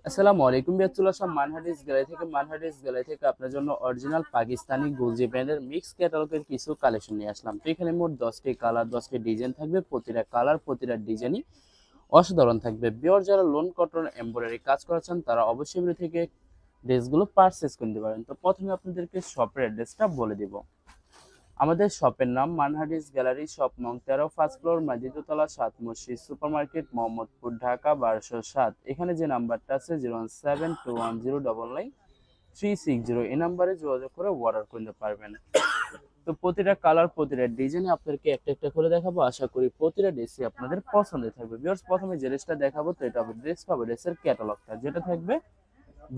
আসসালামু আলাইকুম বিয়াতুল্লাহ শাহ মানহাটিস গ্যালারি থেকে আপনার জন্য অরিজিনাল পাকিস্তানি গুলজি ব্র্যান্ডের মিক্স ক্যাটালগের কিছু কালেকশন নিয়ে আসলাম। তো এখানে মোট 10টি কালার 10টি ডিজাইন থাকবে, প্রতিটা কালার প্রতিটা ডিজাইনই অসাধারণ থাকবে। বিয়ার যারা লোন কটন এমব্রয়ডারি কাজ করেছেন তারা অবশ্যই ভিডিও থেকে ড্রেসগুলো পারচেজ করতে পারেন। তো প্রথমে আপনাদেরকে শপের অ্যাড্রেসটা বলে দিব। আমাদের শপের নাম মানহাটিস গ্যালারি, শপ নং 13, ফার্স্ট ফ্লোর, মাজিদুতলা, 7 মসজিদ সুপারমার্কেট, মোহাম্মদপুর, ঢাকা 1207। এখানে যে নাম্বারটা আছে 01721099360, এই নাম্বারে যোগাযোগ করে অর্ডার করতে পারবেন। তো প্রতিটা কালার প্রতিটা ডিজাইনে আপনাদেরকে একটা একটা করে দেখাবো, আশা করি প্রতিটা ড্রেসই আপনাদের পছন্দের থাকবে। ভিউয়ার্স, প্রথমে যে ড্রেসটা দেখাবো তো এটা হবে ড্রেসের ক্যাটালগটা, যেটা থাকবে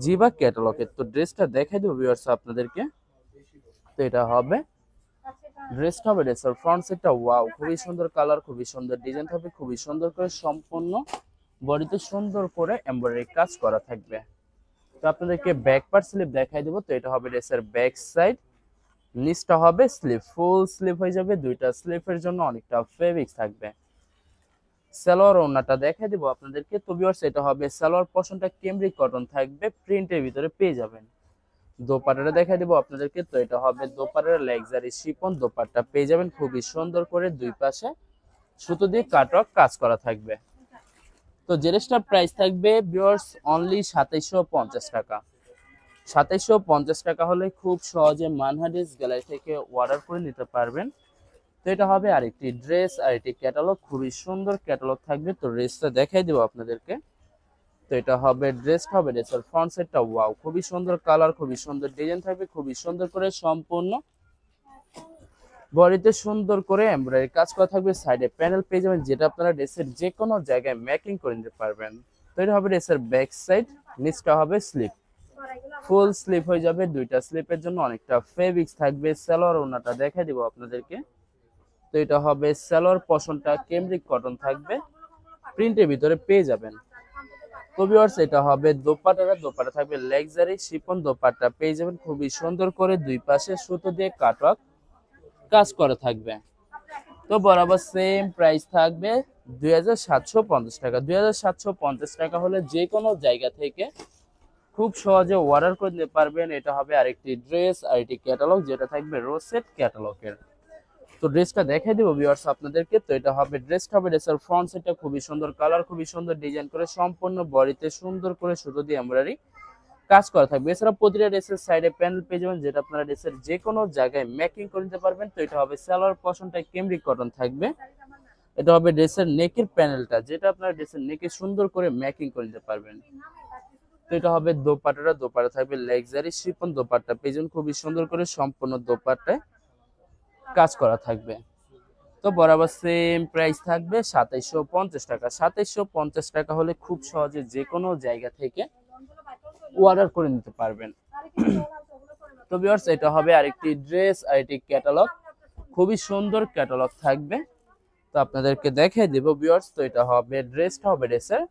জিবা ক্যাটালগের। তো ড্রেসটা দেখাই দেবো ভিউয়ার্স আপনাদেরকে। তো এটা হবে ড্রেসের ফ্রন্ট সাইডটা ওয়াও, খুবই সুন্দর কালার, খুবই সুন্দর ডিজাইন থাকবে, খুবই সুন্দর করে সম্পূর্ণ বডিতে সুন্দর করে এমব্রয়ডারি কাজ করা থাকবে। তো আপনাদেরকে ব্যাক পার্ট স্লিপ দেখাই দেবো। তো এটা হবে ড্রেসের ব্যাক সাইড, নিচটা হবে স্লিপ, ফুল স্লিপ হয়ে যাবে, দুইটা স্লিপের জন্য অনেকটা ফেব্রিক্স থাকবে। সালোয়ার ওড়নাটা দেখাই দেবো আপনাদেরকে। তো ভিউয়ার্স, এটা হবে সালোয়ার পোরশনটা ক্যামব্রিক কটন থাকবে, প্রিন্টের ভিতরে পেয়ে যাবেন। দোপাট্টাটা দেখাই দিব আপনাদেরকে। তো এটা হবে দোপাট্টার লাক্সারি শিফন দোপাট্টা পেয়ে যাবেন, খুবই সুন্দর করে দুই পাশে সুতো দিয়ে কাটওয়ার্ক কাজ করা থাকবে। তো ড্রেসটার প্রাইস থাকবে ভিউয়ার্স অনলি 2750 টাকা। 2750 টাকা হলে খুব সহজে মানহাটিস গ্যালারি থেকে অর্ডার করে নিতে পারবেন। তো এটা হবে আরেকটি ড্রেস, আরেকটি ক্যাটালগ, খুবই সুন্দর ক্যাটালগ থাকবে। তো ড্রেসটা দেখাই দেবো আপনাদেরকে। তো এটা হবে ড্রেসের ফ্রন্ট সাইডটা ওয়াও, খুবই সুন্দর কালার, খুবই সুন্দর ডিজাইন থাকবে, খুবই সুন্দর করে সম্পূর্ণ বডিতে সুন্দর করে এমব্রয়ডারি কাজ করা থাকবে। সাইডে প্যানেল পেয়ে যাবেন, যেটা আপনারা ড্রেসের যে কোনো জায়গায় ম্যাকিং করে নিতে পারবেন। তো এটা হবে ড্রেসের ব্যাক সাইড, নিচটা হবে স্লিপ, ফুল স্লিপ হয়ে যাবে, দুইটা স্লিপের জন্য অনেকটা ফেব্রিক্স থাকবে। সালোয়ার ওড়নাটা দেখাই দিব আপনাদেরকে। তো এটা হবে সালোয়ার পোরশনটা ক্যামব্রিক কটন থাকবে, প্রিন্টের ভিতরে পেয়ে যাবেন। তো ভিউয়ার্স, এটা হবে দোপাট্টা থাকবে লাক্সারি শিফন দোপাট্টা পেয়ে যাবেন, খুবই সুন্দর করে দুই পাশে সুতো দিয়ে কাটওয়ার্ক কাজ করা থাকবে। তো বরাবর সেম প্রাইস থাকবে 2750 টাকা। 2750 টাকা হলে যে কোনো জায়গা থেকে খুব সহজে অর্ডার করে নিতে পারবেন। এটা হবে আরেকটি ড্রেস, আরেকটি ক্যাটালগ, যেটা থাকবে রোসেট ক্যাটালগের। তো ড্রেসটা দেখাই দেবো ভিউয়ার্স আপনাদেরকে। তো এটা হবে ড্রেসের ফ্রন্ট সাইডটা খুবই সুন্দর কালার, খুবই সুন্দর ডিজাইন করে সম্পূর্ণ বডিতে সুন্দর করে সুতো দিয়ে এমব্রয়ডারি কাজ করা থাকবে। এছাড়া প্রতিটা ড্রেসের সাইডে প্যানেল পেয়ে যাবেন, যেটা আপনারা ড্রেসের যে কোনো জায়গায় মেকিং করে নিতে পারবেন। তো এটা হবে সালোয়ার পোরশনটা ক্যামব্রিক কটন থাকবে। এটা হবে ড্রেসের নেকের প্যানেলটা, যেটা আপনারা ড্রেসের নেকে সুন্দর করে মেকিং করে নিতে পারবেন। তো এটা হবে দোপাট্টা থাকবে লাক্সারি শিফন দোপাট্টা পেয়ে যাবেন, খুবই সুন্দর করে সম্পূর্ণ দোপাট্টায় কাজ করা থাকবে। তো বরাবর সেম প্রাইস থাকবে 2750 টাকা। 2750 টাকা হলে খুব সহজে যে কোনো জায়গা থেকে অর্ডার করে নিতে পারবেন। তো ভিউয়ার্স, এটা হবে আরেকটি ড্রেস, আরেকটি ক্যাটালগ, খুবই সুন্দর ক্যাটালগ থাকবে। তো আপনাদেরকে দেখিয়ে দেব ভিউয়ার্স। তো এটা হবে ড্রেসের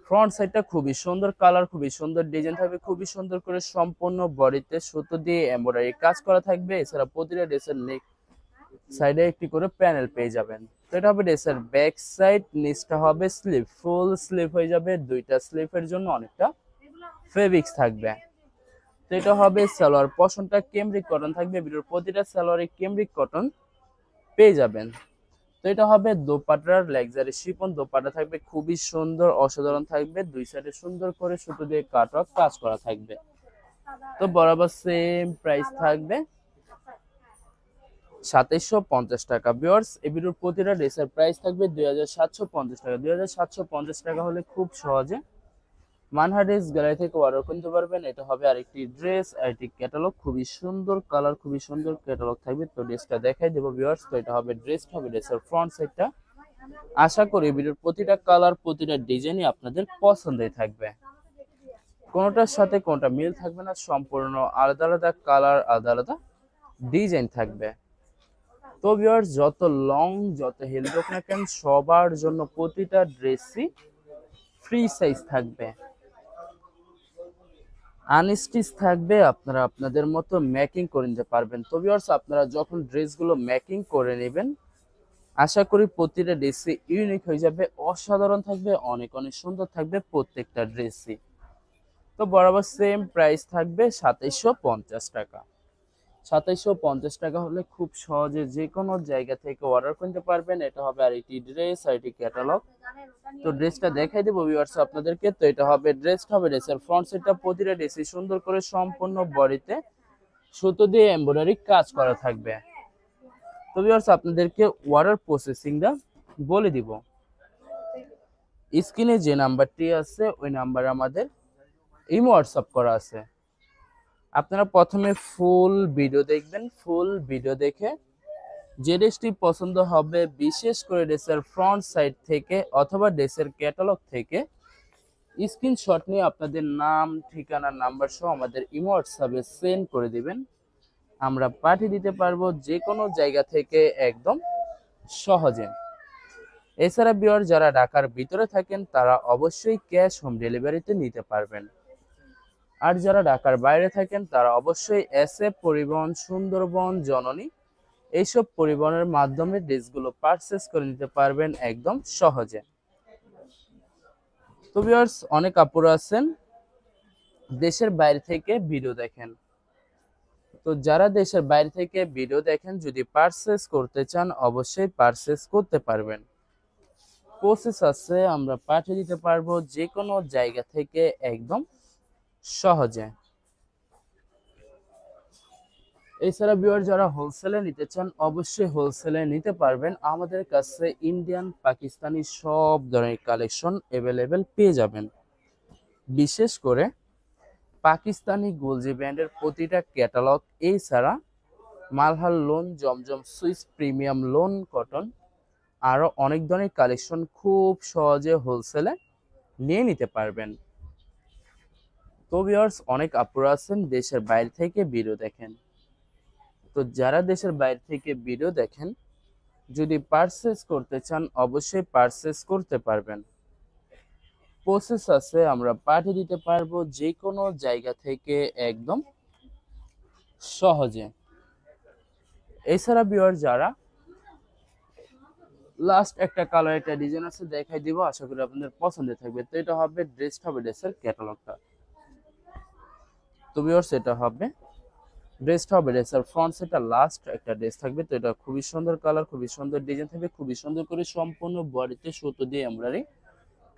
ফ্রন্ট সাইডটা খুবই সুন্দর কালার, খুবই সুন্দর ডিজাইন থাকবে, খুবই সুন্দর করে সম্পূর্ণ বডিতে সুতো দিয়ে এমব্রয়ডারি কাজ করা থাকবে। এছাড়া প্রতিটা ড্রেসের নেক সাইডে একটি করে প্যানেল পেয়ে যাবেন। তো এটা হবে ড্রেসের ব্যাক সাইড, নিচটা হবে স্লিপ, ফুল স্লিপ হয়ে যাবে, দুইটা স্লিপের জন্য অনেকটা ফেব্রিক্স থাকবে। তো এটা হবে সালোয়ার পোরশনটা ক্যামব্রিক কটন থাকবে, ভিডিওর প্রতিটা সালোয়ারে ক্যামব্রিক কটন পেয়ে যাবেন। তো এটা হবে দোপাট্টার লাক্সারি শিফন দোপাট্টা থাকবে, খুবই সুন্দর অসাধারণ থাকবে, দুই সাইডে সুন্দর করে সুতো দিয়ে কাটওয়ার্ক কাজ করা থাকবে। তো বরাবর সেম প্রাইস থাকবে 2750 টাকা। ভিউয়ার্স, এই ভিডিওর প্রতিটা ড্রেসের প্রাইস থাকবে 2750 টাকা। 2750 টাকা হলে খুব সহজে মানহাটিস গ্যালারি থেকে অর্ডার করতে পারবেন। এটা হবে আরেকটি ড্রেস, আরেকটি ক্যাটালগ, খুবই সুন্দর কালার, খুবই সুন্দর ক্যাটালগ থাকবে। তো ড্রেসটা দেখাই দেবো ভিউয়ার্স। তো এটা হবে ড্রেসের ফ্রন্ট সাইডটা। আশা করি ভিডিওর প্রতিটা কালার প্রতিটা ডিজাইনই আপনাদের পছন্দের থাকবে, কোনোটার সাথে কোনোটা মিল থাকবে না, সম্পূর্ণ আলাদা আলাদা কালার, আলাদা আলাদা ডিজাইন থাকবে। তো ভিউয়ার্স, যত লং যত হেলদি হোক না কেন, সবার জন্য প্রতিটা ড্রেসই ফ্রি সাইজ থাকবে, আনস্টিচ থাকবে, আপনারা আপনাদের মতো মেকিং করে নিতে পারবেন। তো ভিউয়ার্স, আপনারা যখন ড্রেসগুলো মেকিং করে নেবেন আশা করি প্রতিটা ড্রেসই ইউনিক হয়ে যাবে, অসাধারণ থাকবে, অনেক অনেক সুন্দর থাকবে প্রত্যেকটা ড্রেসই। তো বরাবর সেম প্রাইস থাকবে 2750 টাকা। 2750 টাকা হলে খুব সহজে যে কোনো জায়গা থেকে অর্ডার করতে পারবেন। এটা হবে আর একটি ড্রেস আর একটি ক্যাটালগ। তো ড্রেসটা দেখাই দেবো ভিউয়ার্স আপনাদেরকে। তো এটা হবে ড্রেসের ফ্রন্ট সাইডটা প্রতিটা ড্রেসই সুন্দর করে সম্পূর্ণ বডিতে সুতো দিয়ে এমব্রয়ডারি কাজ করা থাকবে। তো ভিউয়ার্স আপনাদেরকে অর্ডার প্রসেসিংটা বলে দিব। স্ক্রিনে যে নাম্বারটি আছে ওই নাম্বারে আমাদের ইমো হোয়াটসঅ্যাপ করা আছে। আপনারা প্রথমে ফুল ভিডিও দেখবেন, ফুল ভিডিও দেখে যে ড্রেসটি পছন্দ হবে, বিশেষ করে ড্রেসের ফ্রন্ট সাইড থেকে অথবা ড্রেসের ক্যাটালগ থেকে স্ক্রিনশট নিয়ে আপনাদের নাম, ঠিকানা, নাম্বার সহ আমাদের ইমো হোয়াটসঅ্যাপে সেন্ড করে দিবেন। আমরা পাঠিয়ে দিতে পারবো যে কোনো জায়গা থেকে একদম সহজে। এছাড়া ভিউয়ার যারা ঢাকার ভিতরে থাকেন তারা অবশ্যই ক্যাশ হোম ডেলিভারিতে নিতে পারবেন। আর যারা ঢাকার বাইরে থাকেন তারা অবশ্যই এসএফ পরিবহন, সুন্দরবন, জননী এইসব পরিবহনের মাধ্যমে ড্রেসগুলো পারচেস করে নিতে পারবেন একদম সহজে। তো ভিউয়ার্স অনেক আপুরা আছেন দেশের বাইরে থেকে ভিডিও দেখেন। তো যারা দেশের বাইরে থেকে ভিডিও দেখেন যদি পারচেস করতে চান অবশ্যই পারচেস করতে পারবেন। প্রসেস আছে, আমরা পাঠিয়ে দিতে পারবো যে কোনো জায়গা থেকে একদম সহজে। এছাড়া ভিউয়ার যারা হোলসেলে নিতে চান অবশ্যই হোলসেলে নিতে পারবেন। আমাদের কাছে ইন্ডিয়ান, পাকিস্তানি সব ধরনের কালেকশন অ্যাভেলেবেল পেয়ে যাবেন। বিশেষ করে পাকিস্তানি গোলজি ব্র্যান্ডের প্রতিটা ক্যাটালগ, এছাড়া মালহার লোন, জমজম সুইস, প্রিমিয়াম লোন, কটন আরও অনেক ধরনের কালেকশন খুব সহজে হোলসেলে নিয়ে নিতে পারবেন। তো ভিউয়ার্স অনেক আপুরা আছেন দেশের বাইরে থেকে ভিডিও দেখেন। তো যারা দেশের বাইরে থেকে ভিডিও দেখেন যদি পারচেস করতে চান অবশ্যই পারচেস করতে পারবেন। প্রসেস আছে, আমরা পাঠিয়ে দিতে পারবো যে কোনো জায়গা থেকে একদম সহজে। এছাড়া ভিউয়ার যারা লাস্ট একটা কালার একটা ডিজাইন আছে দেখাই দিব, আশা করি আপনাদের পছন্দের থাকবে। তো এটা হবে ড্রেসের ক্যাটালগটা। তো ভিউয়ার্স এটা হবে ড্রেসের ফ্রন্ট সেটটা লাস্ট একটা ড্রেস থাকবে। তো এটা খুবই সুন্দর কালার, খুবই সুন্দর ডিজাইন থাকবে, খুবই সুন্দর করে সম্পূর্ণ বডিতে সুতো দিয়ে এমব্রয়ডারি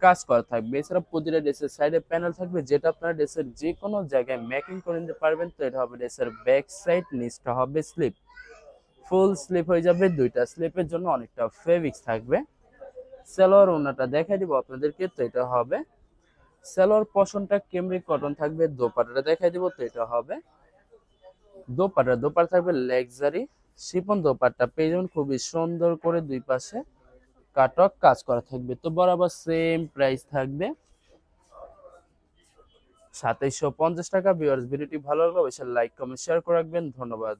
কাজ করা থাকবে। এছাড়া প্রতিটা ড্রেসের সাইডে প্যানেল থাকবে যেটা আপনারা ড্রেসের যে কোনো জায়গায় মেকিং করে নিতে পারবেন। তো এটা হবে ড্রেসের ব্যাক সাইড, নিচটা হবে স্লিপ, ফুল স্লিপ হয়ে যাবে। দুইটা স্লিপের জন্য অনেকটা ফেব্রিক্স থাকবে। সালোয়ার ওড়নাটা দেখাই দিব আপনাদেরকে। তো এটা হবে সালোয়ার পশনটা কেমব্রিক কটন থাকবে। দোপাট্টাটা দেখাই দিব। তো এটা হবে দোপাট্টা থাকবে লাক্সারি শিফন দোপাট্টা পেয়ে যাবেন, খুবই সুন্দর করে দুই পাশে কাটক কাজ করা থাকবে। তো বরাবর সেম প্রাইস থাকবে 2750 টাকা। ভিউয়ার্স ভিডিওটি ভালো লাগলে অবশ্যই লাইক, কমেন্ট, শেয়ার করে রাখবেন। ধন্যবাদ।